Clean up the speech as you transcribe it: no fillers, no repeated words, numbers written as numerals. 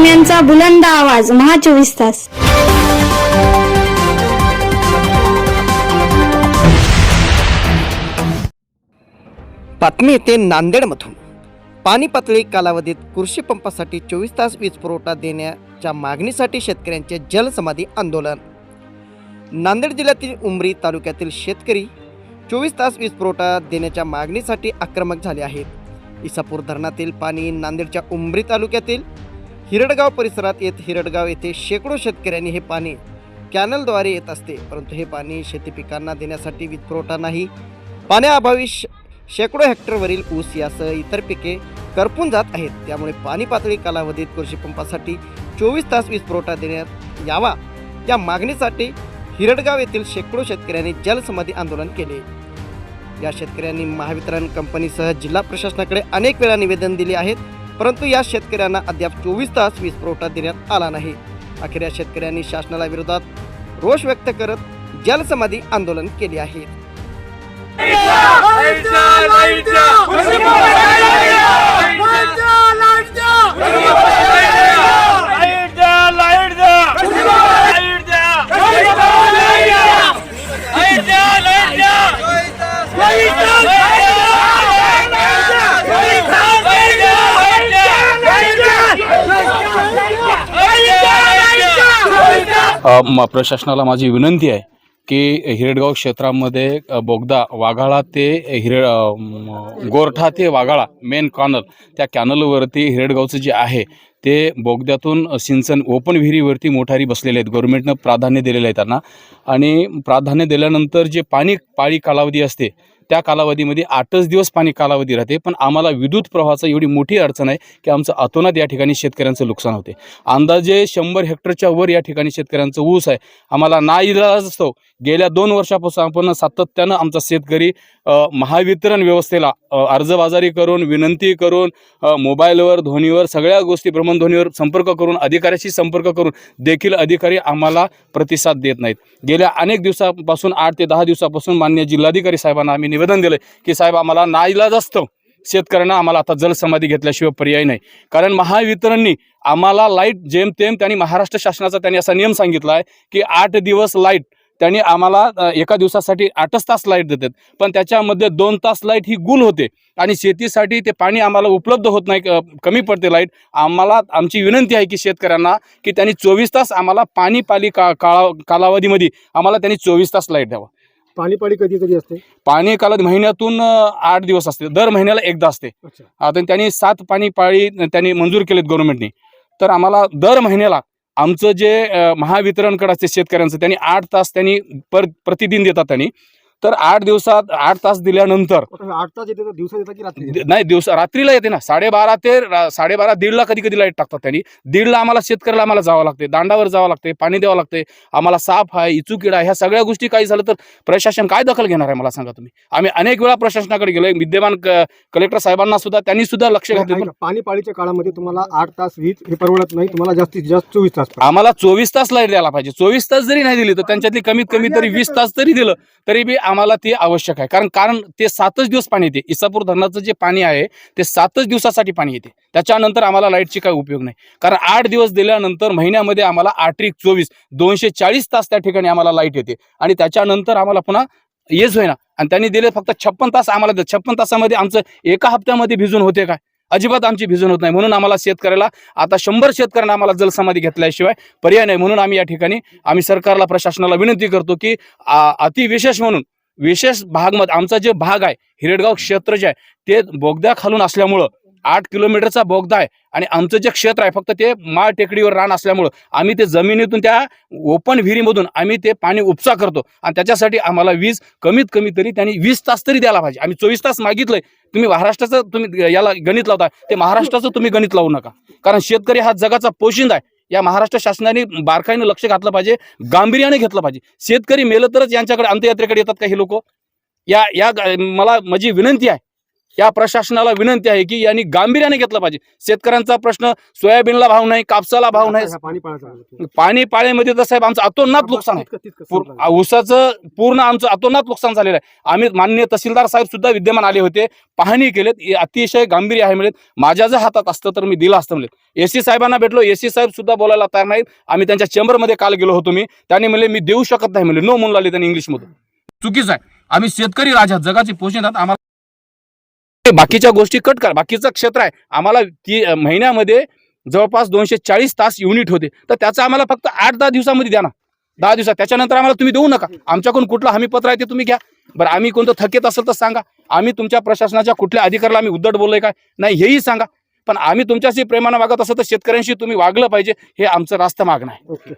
बातम्यांचा बुलंद आवाज महा 24 तास। बातमी येते नांदेडमधून। पाणी पातळी कालावधीत कृषी पंपासाठी 24 तास वीज पुरवठा देण्याच्या मागणीसाठी शेतकऱ्यांचे जलसमाधी आंदोलन। नांदेड जिल्ह्यातील उमरी तालुक्यातील शेतकरी 24 तास वीज पुरवठा देण्याच्या मागणीसाठी आक्रमक झाले आहेत। इसापूर धरणातील पाणी नांदेडच्या उमरी तालुक्यातील हिरडगाव परिसरात हिरडगाव येथे शेकडो शेतकऱ्यांनी हे पाणी कॅनलद्वारे येत असते, परंतु हे पाणी शेती पिकांना देण्यासाठी वीज पुरवठा नाही। पाण्याअभावी शेकडो हेक्टरवरील ऊस यासह इतर पिके करपून जात आहेत। त्यामुळे पाणी पातळी कालावधीत कृषी पंपासाठी 24 तास वीज पुरवठा देण्यात यावा या मागणीसाठी हिरडगाव येथील शेकडो शेतकऱ्यांनी जलसमाधी आंदोलन केले। या शेतकऱ्यांनी महावितरण कंपनीसह जिल्हा प्रशासनाकडे अनेक वेळा निवेदन दिले आहेत, परंतु या शेतकऱ्यांना अद्याप 24 तास वीज पुरवठा देण्यात आला नाही। अखेर या शेतकऱ्यांनी शासनाला विरोधात रोष व्यक्त करत जलसमाधी आंदोलन केले आहे। प्रशासनाला माझी विनंती आहे की हिरडगाव क्षेत्रामध्ये बोगदा वाघाळा ते गोरठा ते वाघाळा मेन कॅनल, त्या कॅनलवरती हिरडगावचं जे आहे ते बोगद्यातून सिंचन ओपन विहिरीवरती मोटारी बसलेले आहेत। गव्हर्नमेंटनं प्राधान्य दिलेलं आहे त्यांना, आणि प्राधान्य दिल्यानंतर जे पाळी कालावधी असते त्या कालावधीमध्ये 8च दिवस पाणी कालावधी राहते। पण आम्हाला विद्युत प्रवाहाचा एवढी मोठी अडचण आहे की आमचं अतोनात या ठिकाणी शेतकऱ्यांचं नुकसान होते। अंदाजे 100 हेक्टरच्या वर या ठिकाणी शेतकऱ्यांचं ऊस आहे। आम्हाला नाईलाज असतो, गेल्या 2 वर्षापासून आपण सातत्यानं आमचा शेतकरी महावितरण व्यवस्थेला अर्जबाजारी करून, विनंती करून, मोबाईलवर, ध्वनीवर, सगळ्या गोष्टी भ्रमणध्वनीवर संपर्क करून, अधिकाऱ्याशी संपर्क करून देखील अधिकारी आम्हाला प्रतिसाद देत नाहीत। गेल्या अनेक दिवसापासून 8 ते 10 दिवसापासून माननीय जिल्हाधिकारी साहेबांना आम्ही निवेदन दिले की साहेब आम्हाला नाईलाज असतो, शेतकऱ्यांना आम्हाला आता जलसमाधी घेतल्याशिवाय पर्याय नाही। कारण महावितरणनी आम्हाला लाईट जेमतेम त्यांनी महाराष्ट्र शासनाचा त्यांनी असा नियम सांगितला आहे की 8 दिवस लाईट त्यांनी आम्हाला एका दिवसासाठी 8च तास लाईट देतात, पण त्याच्यामध्ये 2 तास लाईट ही गुल होते आणि शेतीसाठी ते पाणी आम्हाला उपलब्ध होत नाही, कमी पडते लाईट। आमची विनंती आहे की शेतकऱ्यांना की त्यांनी 24 तास आम्हाला पाणी कालावधीमध्ये आम्हाला त्यांनी 24 तास लाईट द्यावा। पाणी कधी कधी असते? पाणी कालावधी महिन्यातून 8 दिवस असते, दर महिन्याला एकदा असते। आता त्यांनी 7 पाळी त्यांनी मंजूर केलेत गव्हर्नमेंटने, तर आम्हाला दर महिन्याला आमचं जे महावितरणकडे असते शेतकऱ्यांचं त्यांनी 8 तास त्यांनी प्रतिदिन देतात त्यांनी। तर 8 दिवसात 8 तास दिल्यानंतर 8 तास येते, दिवसा येतात की रात्री? नाही, रात्रीला येते ना। 12:30 ते 12:30 1:30 कधी कधी लाईट टाकतात त्यांनी। 1:30 आम्हाला शेतकऱ्याला आम्हाला जावं लागते, दांडावर जावं लागते, पाणी द्यावं लागते आम्हाला। साप आहे, इचुकीडा, ह्या सगळ्या गोष्टी काही झालं तर प्रशासन काय दखल घेणार आहे मला सांगा तुम्ही? आम्ही अनेक वेळा प्रशासनाकडे गेलोय, विद्यमान कलेक्टर साहेबांना सुद्धा त्यांनी सुद्धा लक्ष घातलं। पाणी पाळीच्या काळामध्ये तुम्हाला 8 तास वीज हे परवडत नाही, तुम्हाला जास्तीत जास्त 24 तास आम्हाला 24 तास लाईट द्यायला पाहिजे। 24 तास जरी नाही दिली तर त्यांच्यातली कमीत कमी तरी 20 तास तरी दिलं तरी बी आम्हाला ते आवश्यक आहे। कारण ते 7च दिवस पाणी येते। इसापूर धरणाचं जे पाणी आहे ते 7च दिवसासाठी पाणी येते, त्याच्यानंतर आम्हाला लाईटची काही उपयोग नाही। कारण 8 दिवस दिल्यानंतर महिन्यामध्ये आम्हाला 8×24 240 तास त्या ठिकाणी आम्हाला लाईट येते, आणि त्याच्यानंतर आम्हाला पुन्हा येच होईना। आणि त्यांनी दिले फक्त 56 तास आम्हाला। 56 तासामध्ये आमचं एका हप्त्यामध्ये भिजून होते काय? अजिबात आमची भिजून होत नाही। म्हणून आम्हाला शेतकऱ्याला आता 100 शेतकऱ्यांना आम्हाला जलसमाधी घेतल्याशिवाय पर्याय नाही। म्हणून आम्ही या ठिकाणी आम्ही सरकारला, प्रशासनाला विनंती करतो की अतिविशेष म्हणून विशेष भागमध्ये आमचा जे भाग आहे हिरडगाव क्षेत्र जे आहे ते बोगद्या खालून असल्यामुळं 8 किलोमीटरचा बोगदा आहे, आणि आमचं जे क्षेत्र आहे फक्त ते माळ टेकडीवर रान असल्यामुळं आम्ही ते जमिनीतून त्या ओपन विहिरीमधून आम्ही ते पाणी उपसा करतो, आणि त्याच्यासाठी आम्हाला वीज कमीत कमी तरी त्यांनी 20 तास तरी द्यायला पाहिजे। आम्ही 24 तास मागितलंय। तुम्ही महाराष्ट्राचं तुम्ही याला गणित लावता, ते महाराष्ट्राचं तुम्ही गणित लावू नका, कारण शेतकरी हा जगाचा पोशिंदा आहे। या महाराष्ट्र शासनाने बारकाईने लक्ष घातलं पाहिजे, गांभीर्याने घेतलं पाहिजे। शेतकरी मेलं तरच यांच्याकडे अंत्ययात्रेकडे येतात का हे लोक? मला माझी विनंती आहे या प्रशासनाला विनंती आहे की यांनी गांभीर्याने घेतलं पाहिजे. शेतकऱ्यांचा प्रश्न, सोयाबीनला भाव नाही, कापसाला भाव नाही, पाणी पाळायचं पाणी पाळीमध्ये तर साहेब आमचं अतोनात नुकसान आहे. ऊसाचं पूर्ण आमचं अतोनात नुकसान झालेलं आहे. आम्ही माननीय तहसीलदार साहेब सुद्धा विद्यमान आले होते, पाहणी केलेत, अतिशय गांभीर्य आहे म्हणले. माझ्या जर हातात असतं तर मी दिलं असतं म्हणले. एसी साहेबांना भेटलो, एसी साहेब सुद्धा बोलायला तयार नाहीत. आम्ही त्यांच्या चेंबरमध्ये काल गेलो होतो मी, त्यांनी म्हणले मी देऊ शकत नाही म्हणले, नो म्हणून आले त्यांनी इंग्लिशमधून. चुकीचं आहे. आम्ही शेतकरी राजा, जगाची पोषणात आम्हाला बाकीच्या गोष्टी कट करा. बाकीचं क्षेत्र आहे आम्हाला महिन्यामध्ये जवळपास 240 तास युनिट होते, तर त्याचं आम्हाला फक्त 8-10 दिवसामध्ये द्या ना, 10 दिवसात. त्याच्यानंतर आम्हाला तुम्ही देऊ नका. आमच्याकडून कुठलं हमी पत्र आहे ते तुम्ही घ्या. बरं, आम्ही कोणतं थकेत असेल तर सांगा. आम्ही तुमच्या प्रशासनाच्या कुठल्या अधिकाऱ्याला आम्ही उद्धट बोललोय काय नाही हेही सांगा. पण आम्ही तुमच्याशी प्रेमानं वागत असं तर शेतकऱ्यांशी तुम्ही वागलं पाहिजे, हे आमचं रास्त मागणं आहे. ओके.